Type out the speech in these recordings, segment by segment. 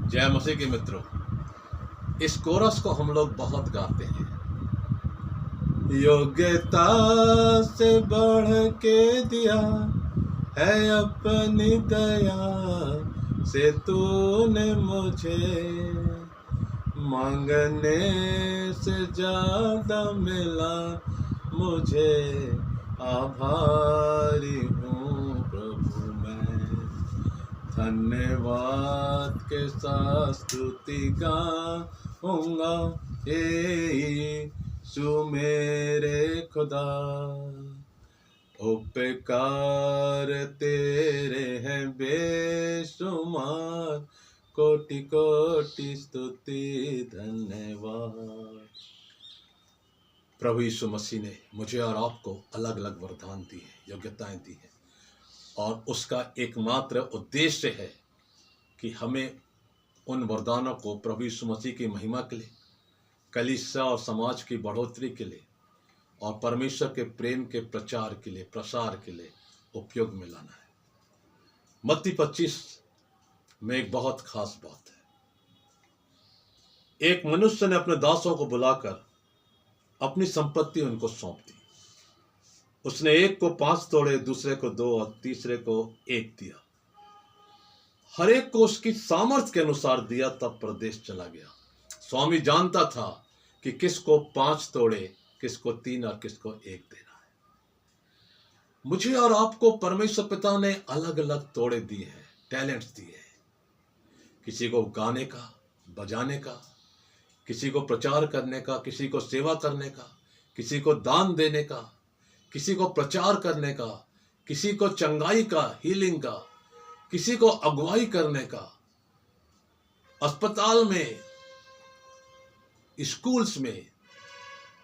जय मसीह के मित्रों, इस कोरस को हम लोग बहुत गाते हैं। योग्यता से बढ़ के दिया है अपनी दया से तूने मुझे, मांगने से ज्यादा मिला मुझे, आभारी हूँ प्रभु मैं। धन्यवाद के साथ स्तुति गाऊंगा, हे यीशु मेरे खुदा। उपकार तेरे हैं बेशुमार, कोटि कोटि स्तुति धन्यवाद। प्रभु यीशु मसीह ने मुझे और आपको अलग अलग वरदान दी है, योग्यताएं दी हैं, और उसका एकमात्र उद्देश्य है कि हमें उन वरदानों को प्रभु यीशु मसीह की महिमा के लिए, कलीसिया और समाज की बढ़ोतरी के लिए और परमेश्वर के प्रेम के प्रचार के लिए, प्रसार के लिए उपयोग में लाना है। मत्ती 25 में एक बहुत खास बात है। एक मनुष्य ने अपने दासों को बुलाकर अपनी संपत्ति उनको सौंप दी। उसने एक को 5 तोड़े, दूसरे को 2 और तीसरे को 1 दिया। हर एक को उसकी सामर्थ्य के अनुसार दिया, तब प्रदेश चला गया। स्वामी जानता था कि किसको 5 तोड़े, किसको 3 और किसको 1 देना है। मुझे और आपको परमेश्वर पिता ने अलग अलग तोड़े दिए हैं, टैलेंट्स दिए हैं। किसी को गाने का, बजाने का, किसी को प्रचार करने का, किसी को सेवा करने का, किसी को दान देने का, किसी को प्रचार करने का, किसी को चंगाई का, हीलिंग का, किसी को अगुवाई करने का। अस्पताल में, स्कूल्स में,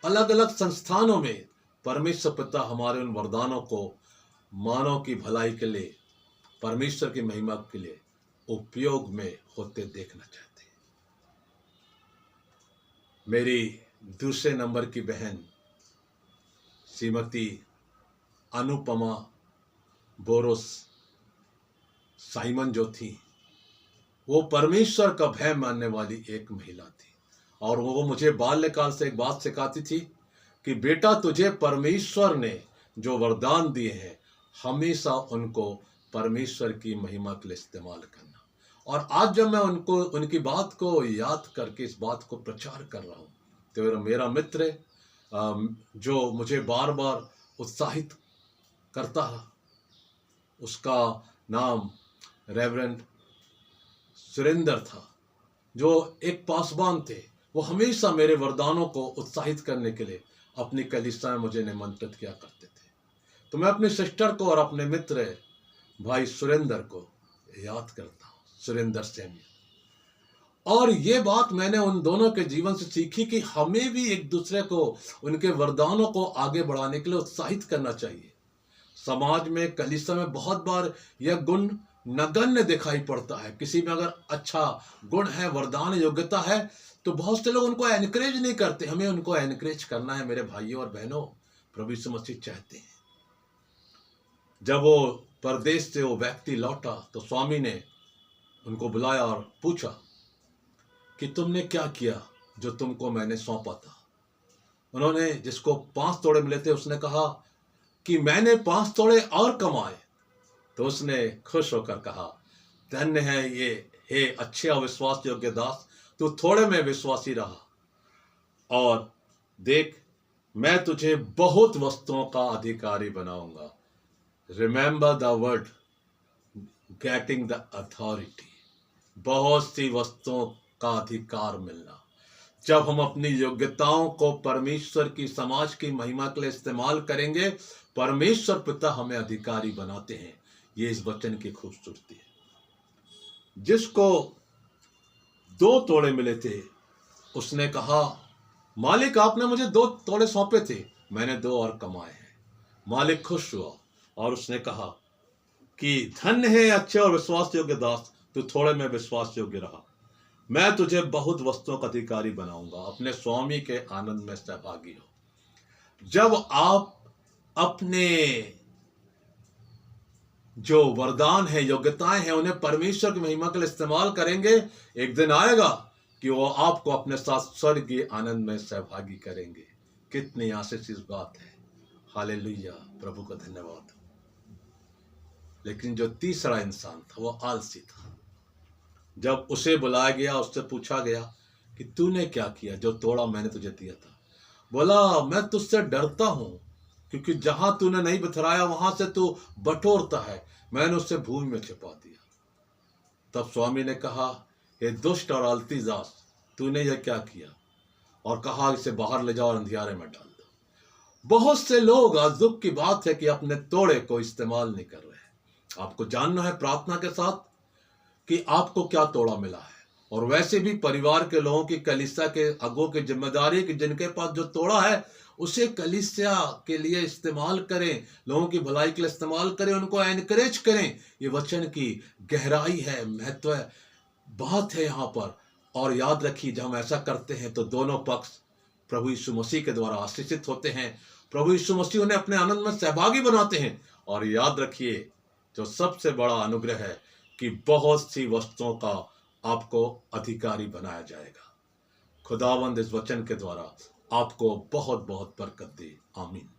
अलग अलग संस्थानों में परमेश्वर पिता हमारे उन वरदानों को मानव की भलाई के लिए, परमेश्वर की महिमा के लिए उपयोग में होते देखना चाहते हैं। मेरी दूसरे नंबर की बहन श्रीमती अनुपमा बोरोस साइमन जो थी, वो परमेश्वर का भय मानने वाली एक महिला थी, और वो मुझे बाल्यकाल से एक बात सिखाती थी कि बेटा, तुझे परमेश्वर ने जो वरदान दिए हैं, हमेशा उनको परमेश्वर की महिमा के लिए इस्तेमाल करना। और आज जब मैं उनकी बात को याद करके इस बात को प्रचार कर रहा हूँ, तो मेरा मित्र जो मुझे बार बार उत्साहित करता है, उसका नाम रेवरेंड सुरेंद्र था, जो एक पासवान थे। वो हमेशा मेरे वरदानों को उत्साहित करने के लिए अपनी कलीसिया में मुझे निमंत्रित किया करते थे। तो मैं अपने सिस्टर को और अपने मित्र भाई सुरेंद्र को याद करता हूँ, सुरेंद्र सेन। और ये बात मैंने उन दोनों के जीवन से सीखी कि हमें भी एक दूसरे को उनके वरदानों को आगे बढ़ाने के लिए उत्साहित करना चाहिए। समाज में, कलीसिया में बहुत बार यह गुण नगण्य दिखाई पड़ता है। किसी में अगर अच्छा गुण है, वरदान, योग्यता है, तो बहुत से लोग उनको एनकरेज नहीं करते। हमें उनको एनकरेज करना है। मेरे भाइयों और बहनों, प्रभु यीशु मसीह चाहते हैं। जब वो परदेश से वो व्यक्ति लौटा, तो स्वामी ने उनको बुलाया और पूछा कि तुमने क्या किया जो तुमको मैंने सौंपा था। उन्होंने, जिसको 5 तोड़े मिले थे, उसने कहा कि मैंने 5 तोड़े और कमाए। तो उसने खुश होकर कहा, धन्य है ये हे अच्छे और विश्वास योग्य दास, तू थोड़े में विश्वासी रहा, और देख, मैं तुझे बहुत वस्तुओं का अधिकारी बनाऊंगा। Remember the word getting the authority. बहुत सी वस्तुओं का अधिकार मिलना। जब हम अपनी योग्यताओं को परमेश्वर की, समाज की महिमा के लिए इस्तेमाल करेंगे, परमेश्वर पिता हमें अधिकारी बनाते हैं। ये इस वचन की खूबसूरती है। जिसको 2 तोड़े मिले थे, उसने कहा, मालिक, आपने मुझे 2 तोड़े सौंपे थे, मैंने 2 और कमाए हैं। मालिक खुश हुआ और उसने कहा कि धन्य है अच्छे और विश्वास योग्य दास, तू थोड़े में विश्वास योग्य रहा, मैं तुझे बहुत वस्तुओं का अधिकारी बनाऊंगा। अपने स्वामी के आनंद में सहभागी हो। जब आप अपने जो वरदान है, योग्यताएं हैं, उन्हें परमेश्वर की महिमा के लिए इस्तेमाल करेंगे, एक दिन आएगा कि वो आपको अपने साथ स्वर्ग के आनंद में सहभागी करेंगे। कितनी आशीषित बात है। हालेलुया, प्रभु का धन्यवाद। लेकिन जो तीसरा इंसान था वो आलसी था। जब उसे बुलाया गया, उससे पूछा गया कि तूने क्या किया जो तोड़ा मैंने तुझे दिया था। बोला, मैं तुझसे डरता हूं, क्योंकि जहां तूने नहीं बिथराया वहां से तू बटोरता है, मैंने उससे भूमि में छिपा दिया। तब स्वामी ने कहा, हे दुष्ट और आलसी दास, तूने यह क्या किया? और कहा, इसे बाहर ले जाओ और अंधियारे में डाल दो। बहुत से लोग, आज दुख की बात है कि अपने तोड़े को इस्तेमाल नहीं कर रहे हैं। आपको जानना है प्रार्थना के साथ कि आपको क्या तोड़ा मिला है। और वैसे भी परिवार के लोगों की, कलीसिया के अगुओं की जिम्मेदारी कि जिनके पास जो तोड़ा है उसे कलीसिया के लिए इस्तेमाल करें, लोगों की भलाई के लिए इस्तेमाल करें, उनको एनकरेज करें। ये वचन की गहराई है, महत्व बात है यहाँ पर। और याद रखिए, जब हम ऐसा करते हैं तो दोनों पक्ष प्रभु यीशु मसीह के द्वारा आशीषित होते हैं। प्रभु यीशु मसीह उन्हें अपने आनंद में सहभागी बनाते हैं। और याद रखिए, जो सबसे बड़ा अनुग्रह है कि बहुत सी वस्तुओं का आपको अधिकारी बनाया जाएगा। खुदावंद इस वचन के द्वारा आपको बहुत बहुत बरकत दे। आमीन।